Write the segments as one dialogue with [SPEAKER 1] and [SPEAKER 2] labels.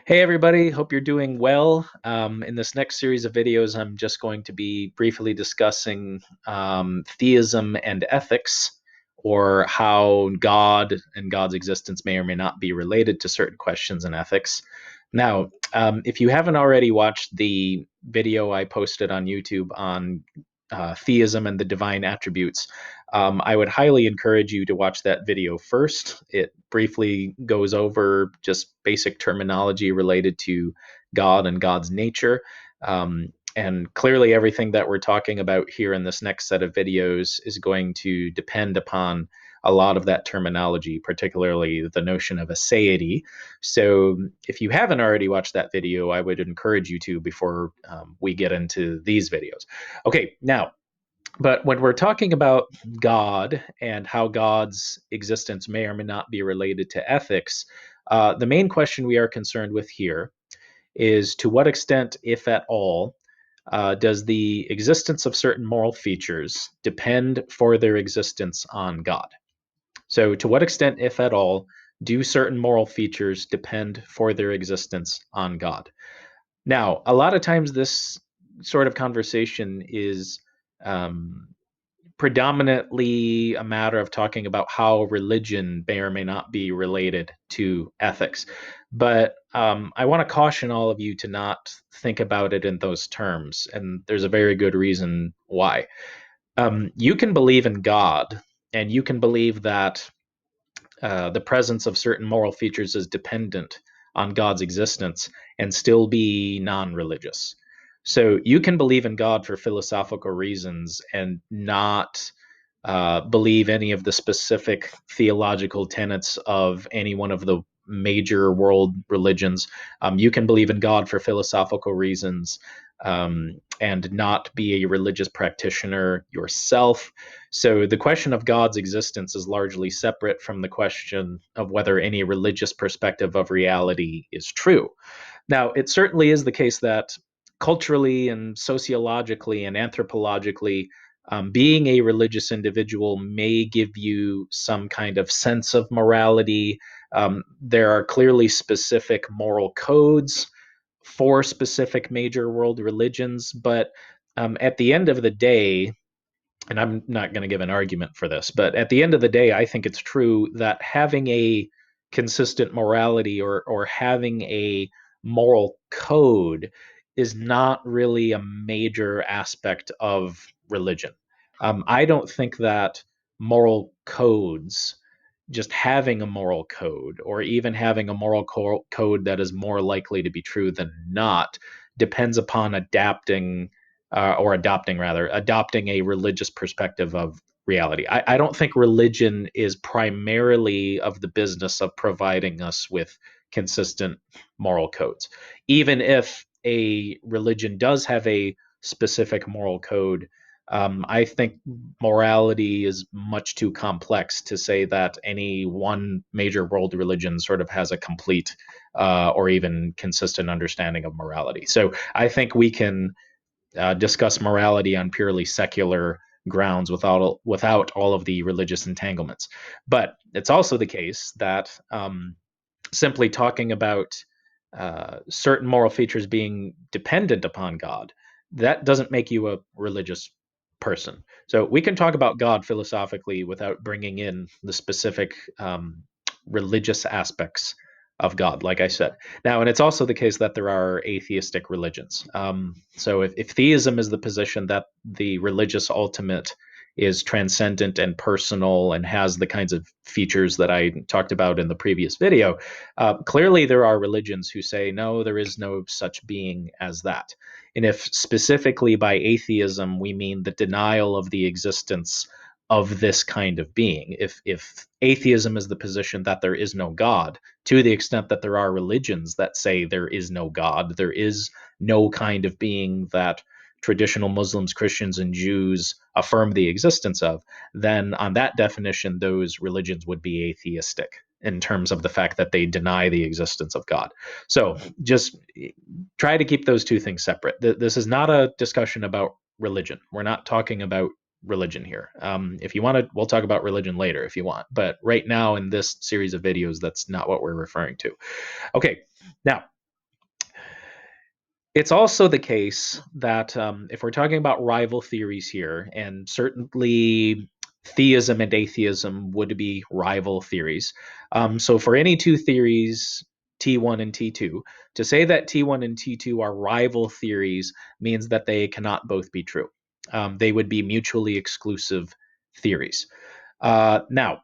[SPEAKER 1] Hey everybody, hope you're doing well. In this next series of videos, I'm just going to be briefly discussing theism and ethics, or how God and God's existence may or may not be related to certain questions in ethics. Now, if you haven't already watched the video I posted on YouTube on theism and the divine attributes, I would highly encourage you to watch that video first. It briefly goes over just basic terminology related to God and God's nature. And clearly, everything that we're talking about here in this next set of videos is going to depend upon a lot of that terminology, particularly the notion of aseity. So, if you haven't already watched that video, I would encourage you to before we get into these videos. Okay, now, but when we're talking about God and how God's existence may or may not be related to ethics, the main question we are concerned with here is to what extent, if at all, does the existence of certain moral features depend for their existence on God? So, to what extent, if at all, do certain moral features depend for their existence on God? Now, a lot of times this sort of conversation is um, predominantly a matter of talking about how religion may or may not be related to ethics. But I want to caution all of you to not think about it in those terms. And there's a very good reason why. You can believe in God, and you can believe that the presence of certain moral features is dependent on God's existence and still be non religious. So you can believe in God for philosophical reasons and not believe any of the specific theological tenets of any one of the major world religions. You can believe in God for philosophical reasons and not be a religious practitioner yourself. So the question of God's existence is largely separate from the question of whether any religious perspective of reality is true. Now, it certainly is the case that culturally and sociologically and anthropologically, being a religious individual may give you some kind of sense of morality. There are clearly specific moral codes for specific major world religions, but at the end of the day, and I'm not going to give an argument for this, but at the end of the day, I think it's true that having a consistent morality or having a moral code is not really a major aspect of religion. I don't think that moral codes, just having a moral code, or even having a moral code that is more likely to be true than not, depends upon or adopting rather, adopting a religious perspective of reality. I don't think religion is primarily of the business of providing us with consistent moral codes. Even if a religion does have a specific moral code, I think morality is much too complex to say that any one major world religion sort of has a complete or even consistent understanding of morality. So I think we can discuss morality on purely secular grounds without all of the religious entanglements. But it's also the case that simply talking about certain moral features being dependent upon God, that doesn't make you a religious person. So we can talk about God philosophically without bringing in the specific religious aspects of God, like I said. Now, and it's also the case that there are atheistic religions. So if theism is the position that the religious ultimate is transcendent and personal and has the kinds of features that I talked about in the previous video, clearly there are religions who say, no, there is no such being as that. And if specifically by atheism we mean the denial of the existence of this kind of being, if atheism is the position that there is no God, to the extent that there are religions that say there is no God, there is no kind of being that traditional Muslims, Christians, and Jews affirm the existence of, then on that definition, those religions would be atheistic in terms of the fact that they deny the existence of God. So just try to keep those two things separate. This is not a discussion about religion. We're not talking about religion here. If you want to, we'll talk about religion later if you want. But right now in this series of videos, that's not what we're referring to. Okay, now It's also the case that if we're talking about rival theories here, and certainly theism and atheism would be rival theories. So for any two theories, T1 and T2, to say that T1 and T2 are rival theories means that they cannot both be true. They would be mutually exclusive theories. Now,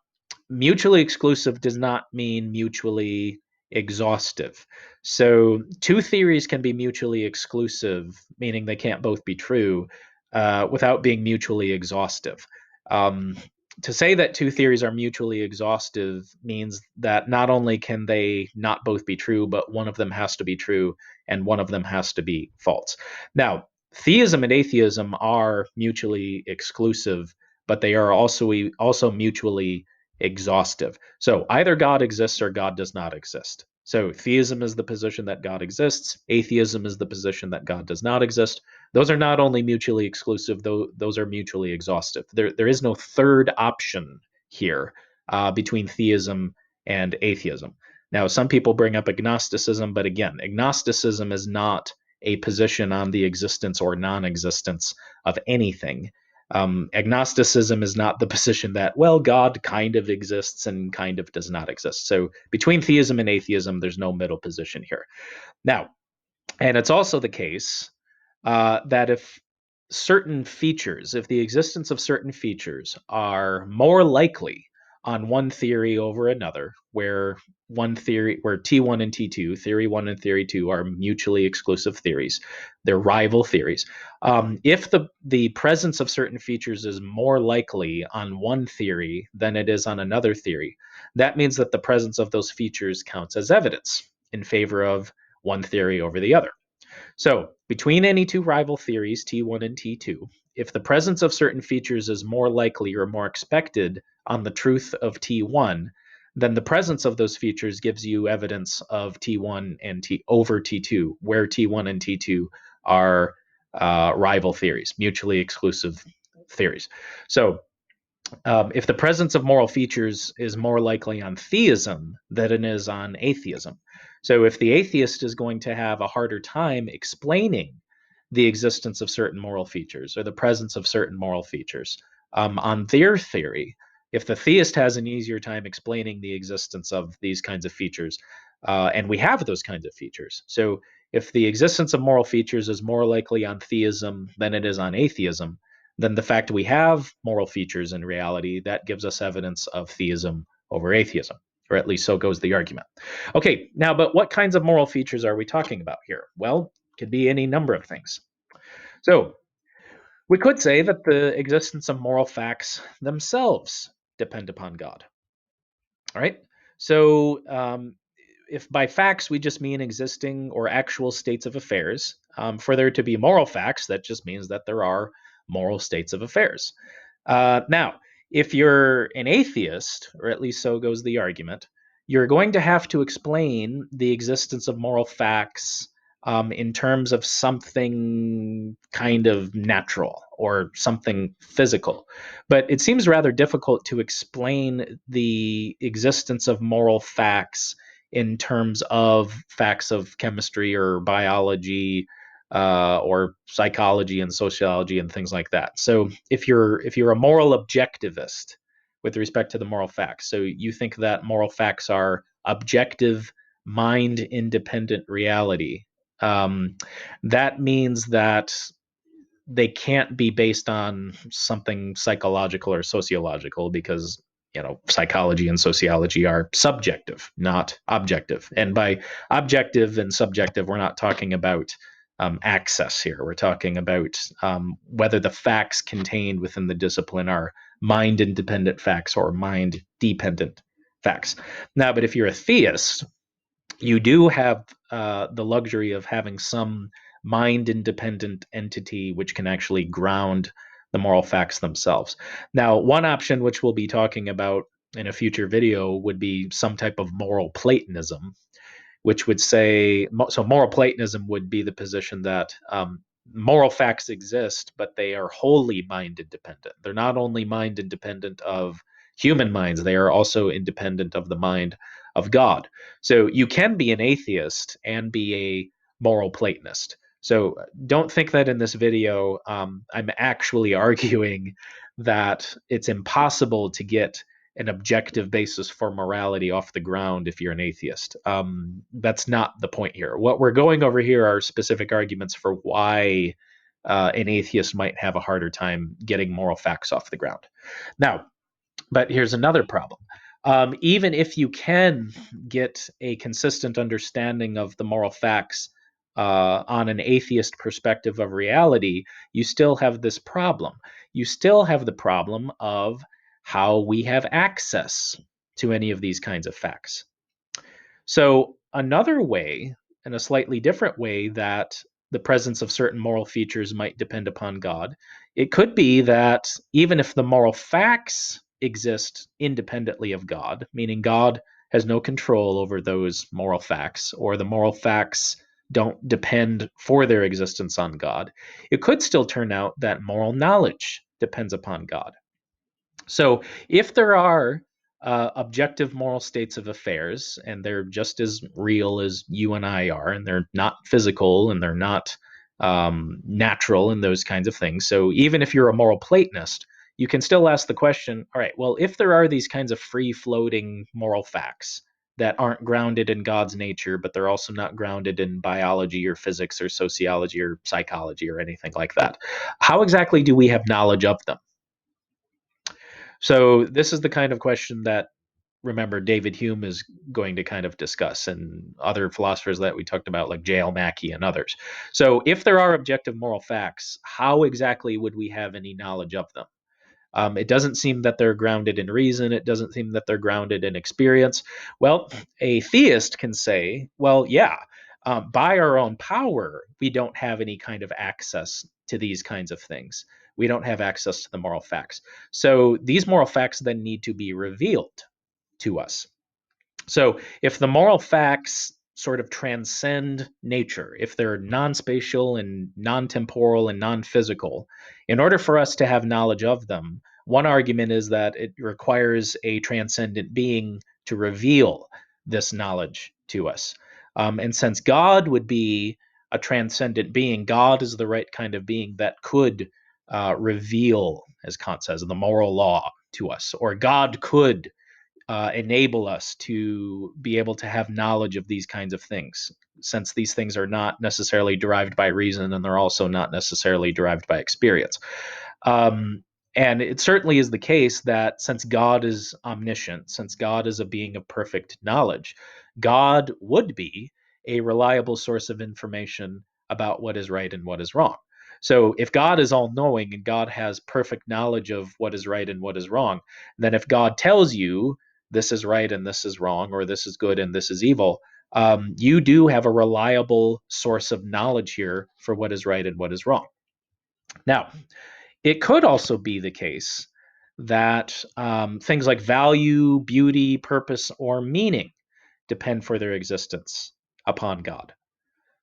[SPEAKER 1] mutually exclusive does not mean mutually exhaustive. So, two theories can be mutually exclusive, meaning they can't both be true, without being mutually exhaustive. Um, to say that two theories are mutually exhaustive means that not only can they not both be true, but one of them has to be true and one of them has to be false. Now, theism and atheism are mutually exclusive, but they are also mutually exhaustive. So either God exists or God does not exist. So theism is the position that God exists, atheism is the position that God does not exist. Those are not only mutually exclusive, though those are mutually exhaustive. There is no third option here between theism and atheism. Now, some people bring up agnosticism, but again, agnosticism is not a position on the existence or non existence of anything. Agnosticism is not the position that, well, God kind of exists and kind of does not exist. So between theism and atheism, there's no middle position here. Now, and it's also the case that if the existence of certain features are more likely on one theory over another, where T1 and T2, theory one and theory two, are mutually exclusive theories, they're rival theories. If the presence of certain features is more likely on one theory than it is on another theory, that means that the presence of those features counts as evidence in favor of one theory over the other. So, between any two rival theories, T1 and T2, if the presence of certain features is more likely or more expected on the truth of T1, then the presence of those features gives you evidence of T1 and T over T2, where T1 and T2 are rival theories, mutually exclusive theories. So, if the presence of moral features is more likely on theism than it is on atheism. So, if the atheist is going to have a harder time explaining the existence of certain moral features or the presence of certain moral features on their theory, if the theist has an easier time explaining the existence of these kinds of features, and we have those kinds of features. So, if the existence of moral features is more likely on theism than it is on atheism, then the fact we have moral features in reality, that gives us evidence of theism over atheism, or at least so goes the argument. Okay, now, but what kinds of moral features are we talking about here? Well, it could be any number of things. So we could say that the existence of moral facts themselves depend upon God. All right. So if by facts we just mean existing or actual states of affairs, for there to be moral facts, that just means that there are moral states of affairs. Now, if you're an atheist, or at least so goes the argument, you're going to have to explain the existence of moral facts in terms of something kind of natural or something physical. But it seems rather difficult to explain the existence of moral facts in terms of facts of chemistry or biology or psychology and sociology and things like that. So if you're a moral objectivist with respect to the moral facts, so you think that moral facts are objective, mind independent reality, um, that means that they can't be based on something psychological or sociological because psychology and sociology are subjective, not objective. And by objective and subjective, we're not talking about access here. We're talking about whether the facts contained within the discipline are mind independent facts or mind dependent facts. Now, but if you're a theist, you do have the luxury of having some mind independent entity which can actually ground the moral facts themselves. Now, one option which we'll be talking about in a future video would be some type of moral Platonism, which would say so moral Platonism would be the position that moral facts exist, but they are wholly mind independent. They're not only mind independent of human minds, they are also independent of the mind of God. So you can be an atheist and be a moral Platonist. So don't think that in this video I'm actually arguing that it's impossible to get an objective basis for morality off the ground if you're an atheist. That's not the point here. What we're going over here are specific arguments for why an atheist might have a harder time getting moral facts off the ground. Now, but here's another problem. Even if you can get a consistent understanding of the moral facts on an atheist perspective of reality, you still have this problem. You still have the problem of how we have access to any of these kinds of facts. So, another way, and a slightly different way, that the presence of certain moral features might depend upon God, it could be that even if the moral facts exist independently of God, meaning God has no control over those moral facts, or the moral facts don't depend for their existence on God, it could still turn out that moral knowledge depends upon God. So if there are objective moral states of affairs, and they're just as real as you and I are, and they're not physical and they're not natural and those kinds of things. So even if you're a moral Platonist, you can still ask the question, all right, well, if there are these kinds of free floating moral facts that aren't grounded in God's nature, but they're also not grounded in biology or physics or sociology or psychology or anything like that, how exactly do we have knowledge of them? So this is the kind of question that, remember, David Hume is going to kind of discuss, and other philosophers that we talked about, like J.L. Mackie and others. So if there are objective moral facts, how exactly would we have any knowledge of them? It doesn't seem that they're grounded in reason. It doesn't seem that they're grounded in experience. Well, a theist can say, well, yeah, by our own power, we don't have any kind of access to these kinds of things. We don't have access to the moral facts. So these moral facts then need to be revealed to us. So if the moral facts sort of transcend nature, if they're non-spatial and non-temporal and non-physical, in order for us to have knowledge of them, one argument is that it requires a transcendent being to reveal this knowledge to us. And since God would be a transcendent being, God is the right kind of being that could reveal, as Kant says, the moral law to us, or God could enable us to be able to have knowledge of these kinds of things, since these things are not necessarily derived by reason, and they're also not necessarily derived by experience. Um, and it certainly is the case that since God is omniscient, since God is a being of perfect knowledge, God would be a reliable source of information about what is right and what is wrong. So if God is all knowing and God has perfect knowledge of what is right and what is wrong, then if God tells you this is right and this is wrong, or this is good and this is evil, you do have a reliable source of knowledge here for what is right and what is wrong. Now, it could also be the case that things like value, beauty, purpose, or meaning depend for their existence upon God.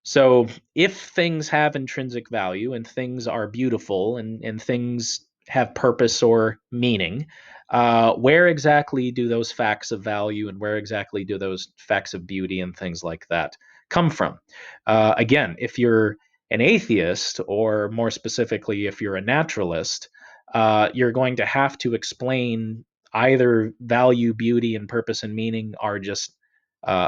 [SPEAKER 1] So if things have intrinsic value and things are beautiful and things have purpose or meaning, where exactly do those facts of value and where exactly do those facts of beauty and things like that come from? Again, if you're an atheist, or more specifically, if you're a naturalist, you're going to have to explain either value, beauty, and purpose and meaning are just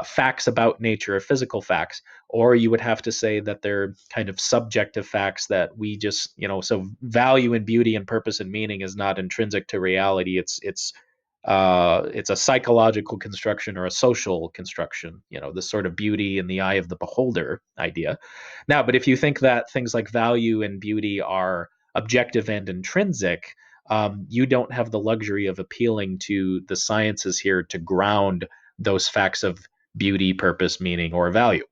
[SPEAKER 1] facts about nature or physical facts, or you would have to say that they're kind of subjective facts that we just, so value and beauty and purpose and meaning is not intrinsic to reality. It's a psychological construction or a social construction, this sort of beauty in the eye of the beholder idea. Now, but if you think that things like value and beauty are objective and intrinsic, you don't have the luxury of appealing to the sciences here to ground those facts of beauty, purpose, meaning, or value.